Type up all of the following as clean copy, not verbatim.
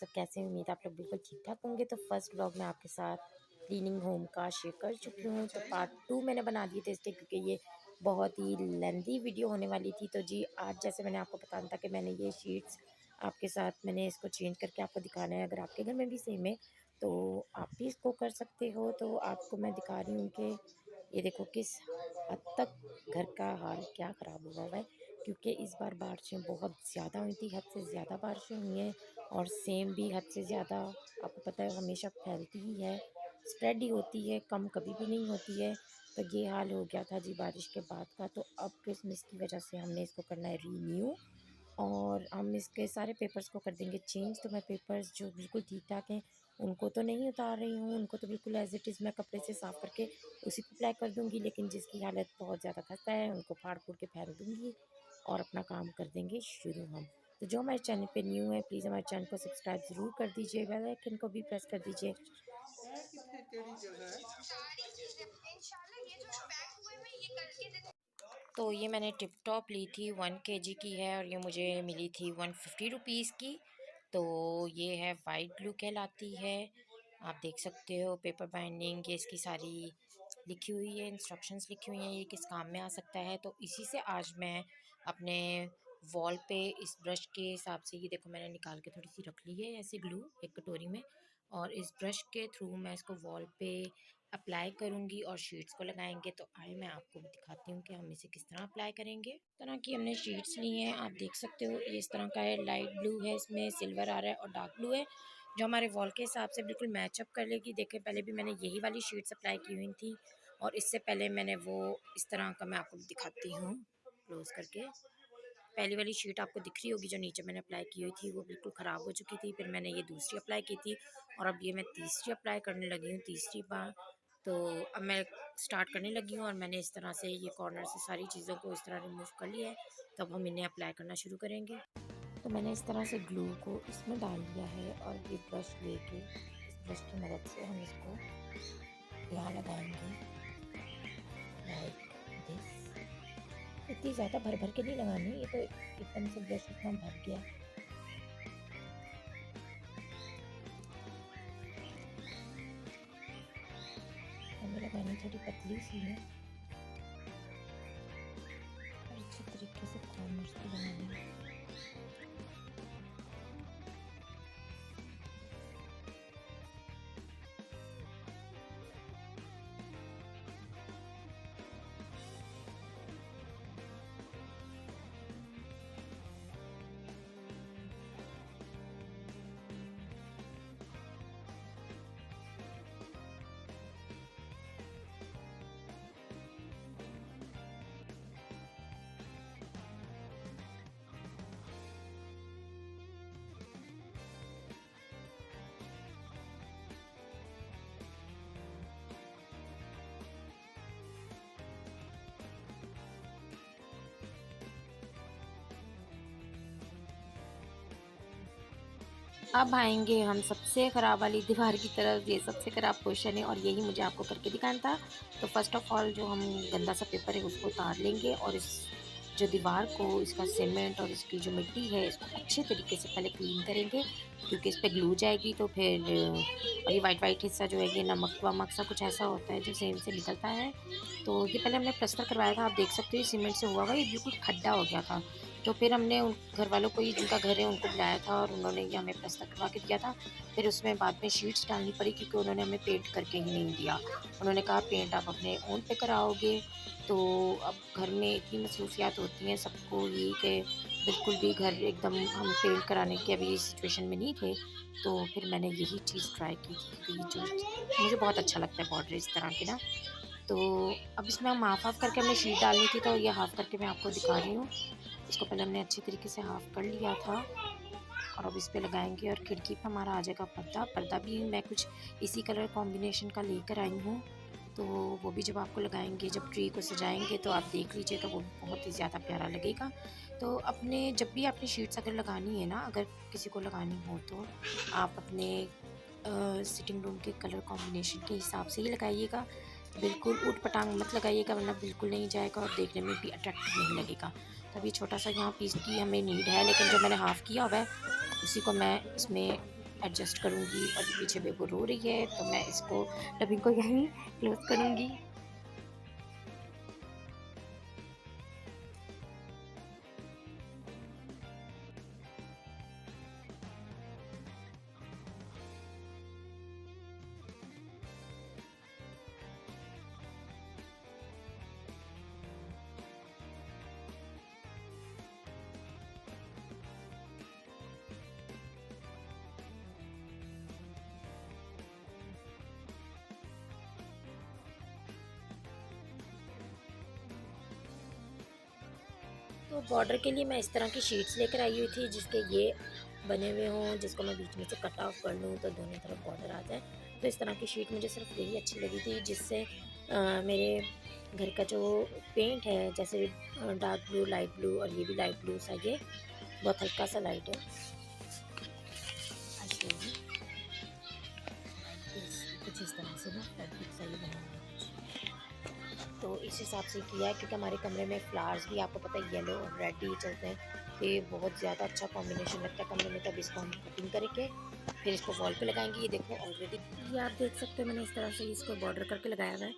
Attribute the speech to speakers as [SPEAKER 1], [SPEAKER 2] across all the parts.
[SPEAKER 1] सब कैसे हैं? उम्मीद है आप लोग बिल्कुल ठीक-ठाक होंगे। तो फर्स्ट व्लॉग मैं आपके साथ क्लीनिंग होम का शेयर कर चुकी हूँ। तो पार्ट 2 मैंने बना दिए थे इसके, क्योंकि ये बहुत ही लेंथी वीडियो होने वाली थी। तो जी आज जैसे मैंने आपको बताना था कि मैंने ये शीट्स आपके साथ मैंने इसको चेंज करके आपको दिखाना है। अगर आपके घर में भी सेम है तो आप भी इसको कर सकते हो। तो आपको मैं दिखा रही हूँ कि ये देखो किस हद तक घर का हाल क्या ख़राब हुआ हुआ है, क्योंकि इस बार बारिशें बहुत ज़्यादा हुई थी, हद से ज़्यादा बारिशें हुई हैं। और सेम भी हद से ज़्यादा आपको पता है हमेशा फैलती ही है, स्प्रेड ही होती है, कम कभी भी नहीं होती है। तो ये हाल हो गया था जी बारिश के बाद का। तो अब क्रिसमस की वजह से हमने इसको करना है रीन्यू, और हम इसके सारे पेपर्स को कर देंगे चेंज। तो मैं पेपर्स जो बिल्कुल ठीक-ठाक हैं उनको तो नहीं उतार रही हूँ, उनको तो बिल्कुल एज़ इट इज़ मैं कपड़े से साफ़ करके उसी को अप्लाई कर दूँगी। लेकिन जिसकी हालत बहुत ज़्यादा खस्ता है उनको फाड़-फूड़ के फेंक दूँगी और अपना काम कर देंगे शुरू हम। तो जो हमारे चैनल पे न्यू है प्लीज़ हमारे चैनल को सब्सक्राइब ज़रूर कर दीजिए, बेल आइकन को भी प्रेस कर दीजिए।
[SPEAKER 2] कितनी टेढ़ी जगह है।
[SPEAKER 1] तो ये मैंने टिप टॉप ली थी 1 केजी की है, और ये मुझे मिली थी 150 रुपीज़ की। तो ये है वाइट ब्लू कहलाती है। आप देख सकते हो पेपर बाइंडिंग, ये इसकी सारी लिखी हुई है, इंस्ट्रक्शंस लिखी हुई हैं, ये किस काम में आ सकता है। तो इसी से आज मैं अपने वॉल पे इस ब्रश के हिसाब से, ये देखो मैंने निकाल के थोड़ी सी रख ली है ऐसे ग्लू एक कटोरी में, और इस ब्रश के थ्रू मैं इसको वॉल पे अप्लाई करूँगी और शीट्स को लगाएंगे। तो आए मैं आपको भी दिखाती हूँ कि हम इसे किस तरह अप्लाई करेंगे। इस तरह की हमने शीट्स ली हैं, आप देख सकते हो ये इस तरह का है, लाइट ब्लू है, इसमें सिल्वर आ रहा है और डार्क ब्लू है, जो हमारे वॉल के हिसाब से बिल्कुल मैचअप कर लेगी। देखिए पहले भी मैंने यही वाली शीट्स अप्लाई की हुई थी, और इससे पहले मैंने वो इस तरह का, मैं आपको दिखाती हूँ क्लोज करके। पहली वाली शीट आपको दिख रही होगी जो नीचे मैंने अप्लाई की हुई थी, वो बिल्कुल ख़राब हो चुकी थी। फिर मैंने ये दूसरी अप्लाई की थी, और अब ये मैं तीसरी अप्लाई करने लगी हूँ, तीसरी बार। तो अब मैं स्टार्ट करने लगी हूँ, और मैंने इस तरह से ये कॉर्नर से सारी चीज़ों को इस तरह रिमूव कर लिया है। तो अब हम इन्हें अप्लाई करना शुरू करेंगे। तो मैंने इस तरह से ग्लू को इसमें डाल लिया है, और ये ब्रश लेके इस ब्रश की मदद से हम इसको यहाँ लगाएंगे लाइक दिस। इतनी ज़्यादा भर भर के नहीं लगानी, ये तो एकदम से ब्रश इतना भर गया। हमें लगानी थोड़ी पतली सी है, और अच्छे तरीके से कॉर्नर्स पे लगानी है। अब आएँगे हम सबसे ख़राब वाली दीवार की तरफ। ये सबसे ख़राब पोर्शन है और यही मुझे आपको करके दिखाना था। तो फ़र्स्ट ऑफ़ ऑल जो हम गंदा सा पेपर है उसको उतार लेंगे, और इस जो दीवार को, इसका सीमेंट और इसकी जो मिट्टी है इसको अच्छे तरीके से पहले क्लीन करेंगे, क्योंकि इस पे ग्लू जाएगी। तो फिर और ये वाइट हिस्सा जो है ये नमक-वमक सा कुछ ऐसा होता है जो सेम से निकलता है। तो ये पहले हमने प्लास्टर करवाया था, आप देख सकते हो ये सीमेंट से हुआ हुआ, ये बिल्कुल खड्डा हो गया था। तो फिर हमने उन घर वालों को, ही जिनका घर है उनको बुलाया था, और उन्होंने ये हमें प्लास्टर करवा के दिया था। फिर उसमें बाद में शीट्स डालनी पड़ी, क्योंकि उन्होंने हमें पेंट करके ही नहीं दिया। उन्होंने कहा पेंट आप अपने ओन पे कराओगे। तो अब घर में इतनी मसरूफियात होती हैं सबको, ये कि बिल्कुल भी घर एकदम हम पेंट कराने की अभी सिचुएशन में नहीं थे। तो फिर मैंने यही चीज़ ट्राई की थी, क्योंकि जो मुझे बहुत अच्छा लगता है बॉर्डर इस तरह के ना। तो अब इसमें हम हाफ़-हाफ़ करके हमने शीट डालनी थी, तो ये हाफ़ करके मैं आपको दिखा रही हूँ। इसको पहले हमने अच्छी तरीके से हाफ़ कर लिया था, और अब इस पे लगाएँगे, और खिड़की पे हमारा आ जाएगा पर्दा। पर्दा भी मैं कुछ इसी कलर कॉम्बिनेशन का लेकर आई हूँ। तो वो भी जब आपको लगाएँगे, जब ट्री को सजाएँगे तो आप देख लीजिएगा, वो बहुत ही ज़्यादा प्यारा लगेगा। तो अपने जब भी आपने शीट्स अगर लगानी है ना, अगर किसी को लगानी हो तो आप अपने सिटिंग रूम के कलर कॉम्बिनेशन के हिसाब से ही लगाइएगा। बिल्कुल ऊट-पटांग मत लगाइएगा, वरना बिल्कुल नहीं जाएगा और देखने में भी अट्रैक्टिव नहीं लगेगा। तो अभी छोटा-सा यहाँ पीस की हमें नीड है, लेकिन जो मैंने हाफ़ किया हुआ है उसी को मैं इसमें एडजस्ट करूँगी। और ये पीछे बेबो रो रही है, तो मैं इसको डबिंग को यहीं क्लोज़ करूँगी। तो बॉर्डर के लिए मैं इस तरह की शीट्स लेकर आई हुई थी जिसके ये बने हुए हों, जिसको मैं बीच में से कट ऑफ कर लूँ तो दोनों तरफ बॉर्डर आ जाए। तो इस तरह की शीट मुझे सिर्फ यही अच्छी लगी थी, जिससे मेरे घर का जो पेंट है, जैसे डार्क ब्लू, लाइट ब्लू और ये भी लाइट ब्लू सा, ये बहुत हल्का सा लाइट है। कुछ इस तरह से ना फैब्रिक सा ये बना हुआ है कुछ। तो इस हिसाब से किया है, क्योंकि हमारे कमरे में फ्लावर्स भी आपको पता है येलो और रेड ही चलते हैं, तो ये बहुत ज़्यादा अच्छा कॉम्बिनेशन लगता है कमरे में। तब इसको हम कटिंग करके फिर इसको वॉल पे लगाएंगे। ये देखो ऑलरेडी ये आप देख सकते हो, मैंने इस तरह से इसको बॉर्डर करके लगाया हुआ है।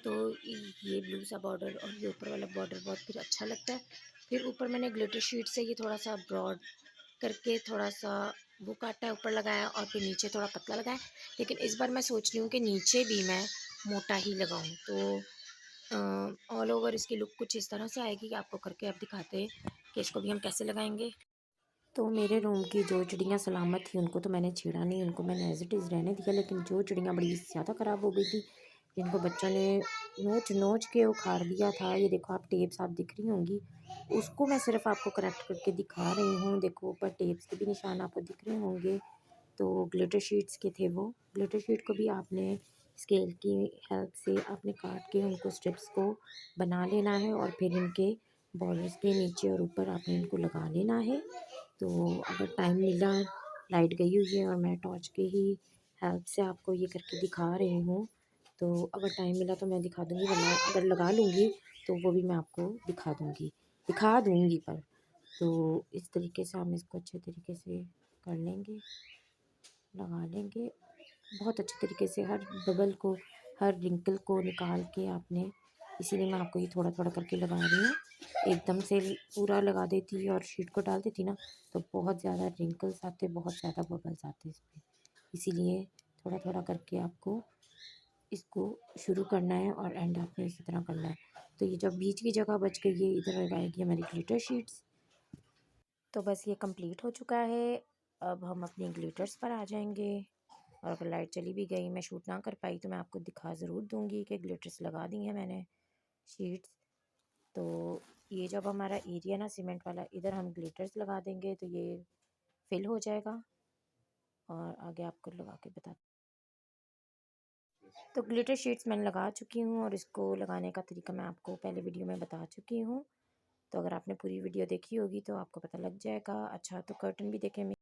[SPEAKER 1] तो ये ब्लू सा बॉर्डर और ये ऊपर वाला बॉर्डर बहुत फिर अच्छा लगता है। फिर ऊपर मैंने ग्लिटर शीट से ये थोड़ा सा ब्रॉड करके थोड़ा सा वो काटा है, ऊपर लगाया और फिर नीचे थोड़ा पतला लगाया। लेकिन इस बार मैं सोच रही हूँ कि नीचे भी मैं मोटा ही लगाऊँ, तो ऑल ओवर इसकी लुक कुछ इस तरह से आएगी कि आपको करके अब दिखाते हैं कि इसको भी हम कैसे लगाएंगे। तो मेरे रूम की जो चिड़ियाँ सलामत थी उनको तो मैंने छेड़ा नहीं, उनको मैंने एज़ इट इज़ रहने दिया। लेकिन जो चिड़ियाँ बड़ी ज़्यादा ख़राब हो गई थी, जिनको बच्चों ने नोच-नोच के उखाड़ दिया था, ये देखो आप टेप्स आप दिख रही होंगी, उसको मैं सिर्फ़ आपको करेक्ट करके दिखा रही हूँ। देखो ऊपर टेप्स के भी निशान आपको दिख रहे होंगे, तो ग्लिटर शीट्स के थे वो। ग्लिटर शीट को भी आपने स्केल की हेल्प से आपने काट के उनको स्ट्रिप्स को बना लेना है और फिर इनके बॉर्डर्स के नीचे और ऊपर आपने इनको लगा लेना है। तो अगर टाइम मिला, लाइट गई हुई है और मैं टॉर्च की ही हेल्प से आपको ये करके दिखा रही हूँ, तो अगर टाइम मिला तो मैं दिखा दूँगी, वरना अगर लगा लूँगी तो वो भी मैं आपको दिखा दूँगी पर। तो इस तरीके से हम इसको अच्छे तरीके से कर लेंगे, लगा लेंगे बहुत अच्छे तरीके से हर बबल को, हर रिंकल को निकाल के आपने, इसीलिए मैं आपको ये थोड़ा-थोड़ा करके लगा रही हूँ। एकदम से पूरा लगा देती और शीट को डाल देती ना, तो बहुत ज़्यादा रिंकल्स आते, बहुत ज़्यादा बबल्स आते इसमें। इसीलिए थोड़ा-थोड़ा करके आपको इसको शुरू करना है और एंड आपने इसी तरह करना है। तो ये जो बीच की जगह बच गई है, इधर लगाएगी हमारी ग्लिटर शीट्स। तो बस ये कंप्लीट हो चुका है। अब हम अपनी ग्लिटर्स पर आ जाएँगे। और अगर लाइट चली भी गई, मैं शूट ना कर पाई, तो मैं आपको दिखा ज़रूर दूँगी कि ग्लिटर्स लगा दी हैं मैंने शीट्स। तो ये जब हमारा एरिया ना सीमेंट वाला, इधर हम ग्लिटर्स लगा देंगे तो ये फिल हो जाएगा। और आगे आपको लगा के बता, तो ग्लिटर शीट्स मैंने लगा चुकी हूँ और इसको लगाने का तरीका मैं आपको पहले वीडियो में बता चुकी हूँ। तो अगर आपने पूरी वीडियो देखी होगी तो आपको पता लग जाएगा। अच्छा, तो कर्टन भी देखें।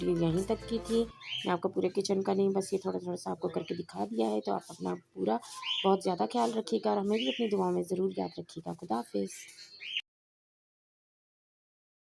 [SPEAKER 1] वीडियो यहीं तक की थी। मैं आपको पूरे किचन का नहीं, बस ये थोड़ा-थोड़ा सा आपको करके दिखा दिया है। तो आप अपना पूरा बहुत ज़्यादा ख़्याल रखिएगा और हमें भी अपनी दुआओं में ज़रूर याद रखिएगा। खुदा हाफ़िज़।